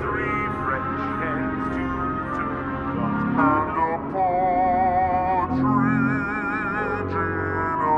three French hens, two ducks, and a partridge in a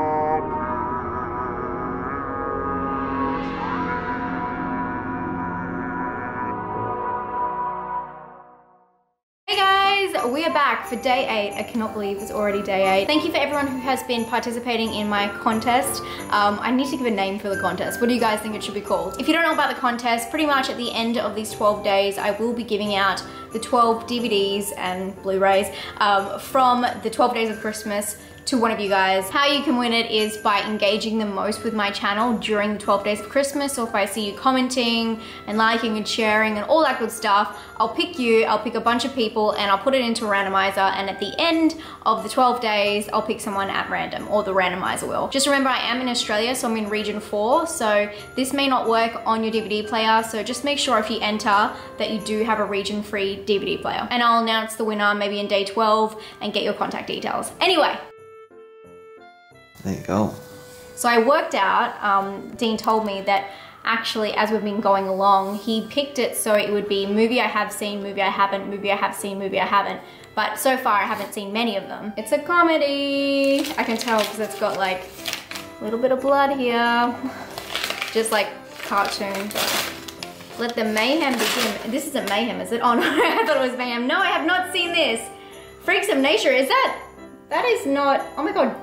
Hey guys, we are back for day 8. I cannot believe it's already day 8. Thank you for everyone who has been participating in my contest. I need to give a name for the contest. What do you guys think it should be called? If you don't know about the contest, pretty much at the end of these 12 days, I will be giving out the 12 DVDs and Blu-rays from the 12 Days of Christmas to one of you guys. How you can win it is by engaging the most with my channel during the 12 days of Christmas. So if I see you commenting and liking and sharing and all that good stuff, I'll pick you, I'll pick a bunch of people and I'll put it into a randomizer, and at the end of the 12 days, I'll pick someone at random, or the randomizer will. Just remember, I am in Australia, so I'm in region 4, so this may not work on your DVD player, so just make sure if you enter that you do have a region-free DVD player. And I'll announce the winner maybe in day 12 and get your contact details. Anyway. There you go. So I worked out, Dean told me that actually as we've been going along, he picked it so it would be movie I have seen, movie I haven't, movie I have seen, movie I haven't. But so far I haven't seen many of them. It's a comedy. I can tell because it's got like a little bit of blood here. Just like cartoon. Let the mayhem begin. This isn't mayhem, is it? Oh no, I thought it was mayhem. No, I have not seen this. Freaks of Nature, is that? That is not, oh my God.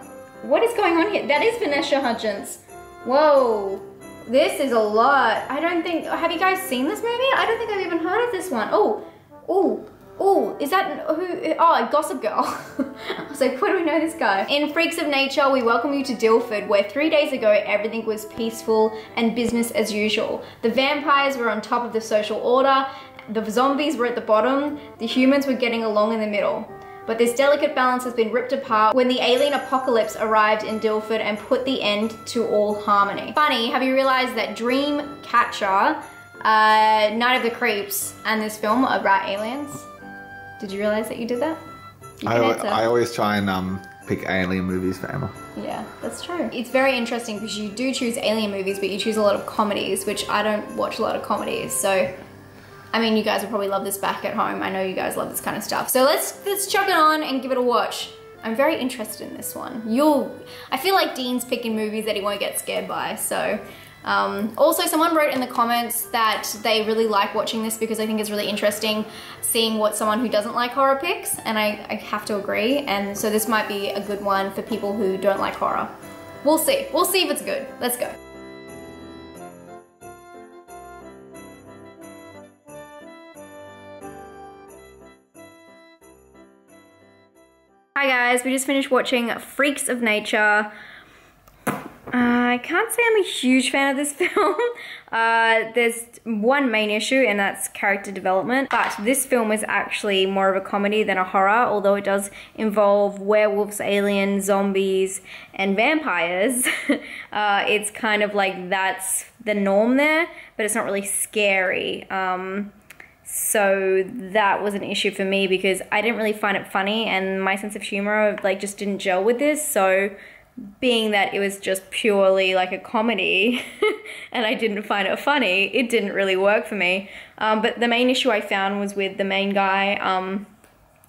What is going on here? That is Vanessa Hudgens. Whoa, this is a lot. I don't think, have you guys seen this movie? I don't think I've even heard of this one. Oh, is that who? Oh, Gossip Girl. I was like, where do we know this guy? In Freaks of Nature, we welcome you to Dilford, where 3 days ago, everything was peaceful and business as usual. The vampires were on top of the social order, the zombies were at the bottom, the humans were getting along in the middle. But this delicate balance has been ripped apart when the alien apocalypse arrived in Dilford and put the end to all harmony. Funny, have you realized that Dreamcatcher, Night of the Creeps, and this film are about aliens? Did you realize that you did that? I always try and pick alien movies for Emma. Yeah, that's true. It's very interesting because you do choose alien movies, but you choose a lot of comedies, which I don't watch a lot of comedies, so I mean, you guys will probably love this back at home. I know you guys love this kind of stuff. So let's chuck it on and give it a watch. I'm very interested in this one. I feel like Dean's picking movies that he won't get scared by, so. Also, someone wrote in the comments that they really like watching this because I think it's really interesting seeing what someone who doesn't like horror picks, and I have to agree. And so this might be a good one for people who don't like horror. We'll see. We'll see if it's good. Let's go. Hi guys, we just finished watching Freaks of Nature. I can't say I'm a huge fan of this film. There's one main issue, and that's character development. But this film is actually more of a comedy than a horror, although it does involve werewolves, aliens, zombies, and vampires. It's kind of like that's the norm there, but it's not really scary. So that was an issue for me because I didn't really find it funny, and my sense of humor like just didn't gel with this. So being that it was just purely like a comedy and I didn't find it funny, it didn't really work for me. But the main issue I found was with the main guy,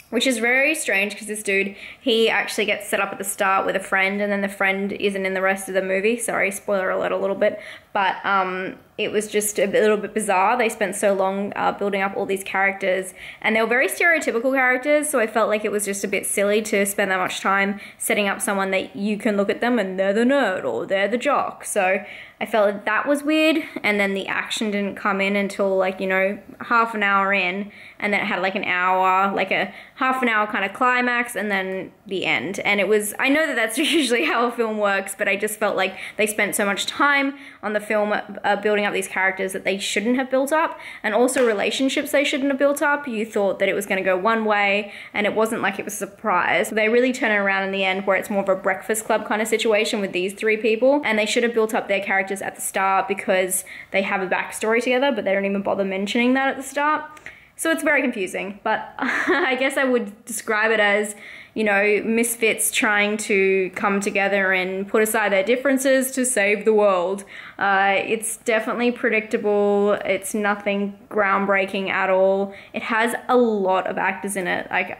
which is very strange because this dude, he actually gets set up at the start with a friend, and then the friend isn't in the rest of the movie. Sorry, spoiler alert a little bit. But it was just a little bit bizarre. They spent so long building up all these characters, and they were very stereotypical characters, so I felt like it was just a bit silly to spend that much time setting up someone that you can look at them and they're the nerd or they're the jock. So I felt like that was weird, and then the action didn't come in until like, you know, half an hour in, and then it had like an hour, like a half an hour kind of climax, and then the end. And it was, I know that that's usually how a film works, but I just felt like they spent so much time on the film building up these characters that they shouldn't have built up, and also relationships they shouldn't have built up. You thought that it was going to go one way, and it wasn't like it was a surprise. They really turn it around in the end where it's more of a Breakfast Club kind of situation with these three people, and they should have built up their characters at the start because they have a backstory together, but they don't even bother mentioning that at the start. So it's very confusing, but I guess I would describe it as, you know, misfits trying to come together and put aside their differences to save the world. It's definitely predictable. It's nothing groundbreaking at all. It has a lot of actors in it. Like,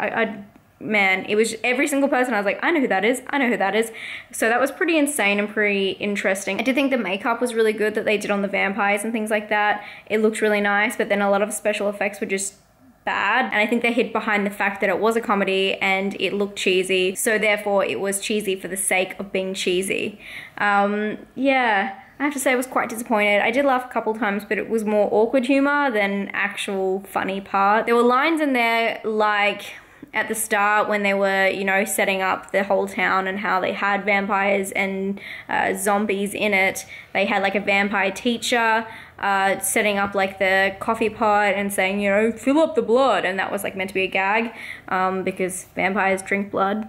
man, it was every single person I was like, I know who that is, I know who that is. So that was pretty insane and pretty interesting. I did think the makeup was really good that they did on the vampires and things like that. It looked really nice, but then a lot of special effects were just bad. And I think they hid behind the fact that it was a comedy and it looked cheesy. So therefore it was cheesy for the sake of being cheesy. Yeah. I have to say I was quite disappointed. I did laugh a couple times, but it was more awkward humor than actual funny part. There were lines in there like at the start when they were, you know, setting up the whole town and how they had vampires and zombies in it. They had like a vampire teacher setting up like the coffee pot and saying, you know, fill up the blood. And that was like meant to be a gag because vampires drink blood.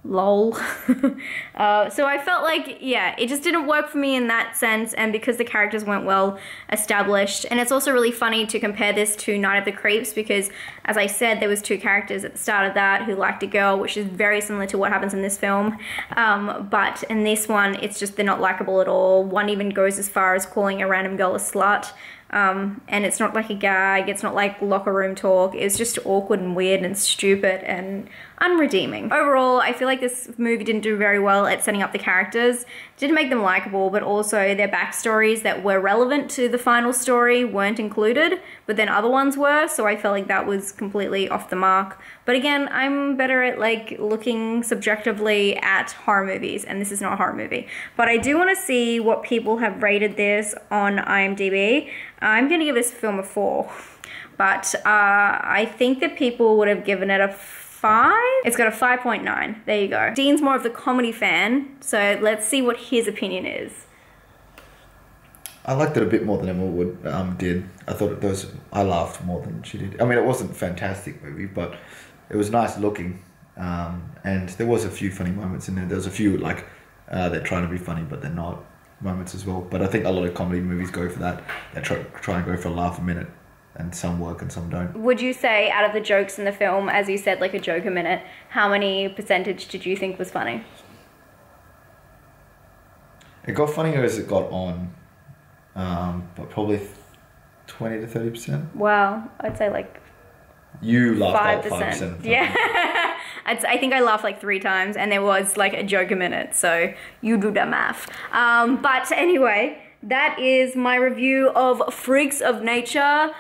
Lol. So I felt like, yeah, it just didn't work for me in that sense, and because the characters weren't well established. And it's also really funny to compare this to Night of the Creeps because, as I said, there was two characters at the start of that who liked a girl, which is very similar to what happens in this film. But in this one, it's just they're not likable at all. One even goes as far as calling a random girl a slut. And it's not like a gag, it's not like locker room talk, it's just awkward and weird and stupid and unredeeming. Overall, I feel like this movie didn't do very well at setting up the characters. It didn't make them likable, but also their backstories that were relevant to the final story weren't included, but then other ones were, so I felt like that was completely off the mark. But again, I'm better at like looking subjectively at horror movies, and this is not a horror movie. But I do want to see what people have rated this on IMDb. I'm going to give this film a 4, but I think that people would have given it a 5. It's got a 5.9. There you go. Dean's more of the comedy fan, so let's see what his opinion is. I liked it a bit more than Emma did. I thought I laughed more than she did. I mean, it wasn't a fantastic movie, but it was nice looking, and there was a few funny moments in there. There was a few like they're trying to be funny, but they're not moments as well. But I think a lot of comedy movies go for that. They try and go for a laugh a minute, and some work and some don't. Would you say out of the jokes in the film, as you said, like a joke a minute, how many percentage did you think was funny? It got funnier as it got on, but probably 20 to 30%. Wow, I'd say like you laughed 5%. Yeah. I think I laughed like 3 times, and there was like a joke a minute, so you do the math. But anyway, that is my review of Freaks of Nature.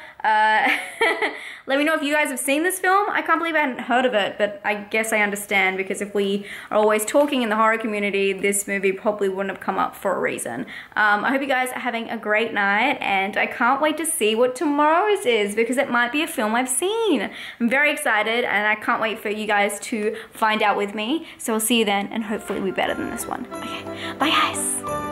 Let me know if you guys have seen this film. I can't believe I hadn't heard of it, but I guess I understand, because if we are always talking in the horror community, this movie probably wouldn't have come up for a reason. I hope you guys are having a great night, and I can't wait to see what tomorrow's is, because it might be a film I've seen. I'm very excited, and I can't wait for you guys to find out with me. So I'll see you then, and hopefully it'll be better than this one. Okay, bye guys.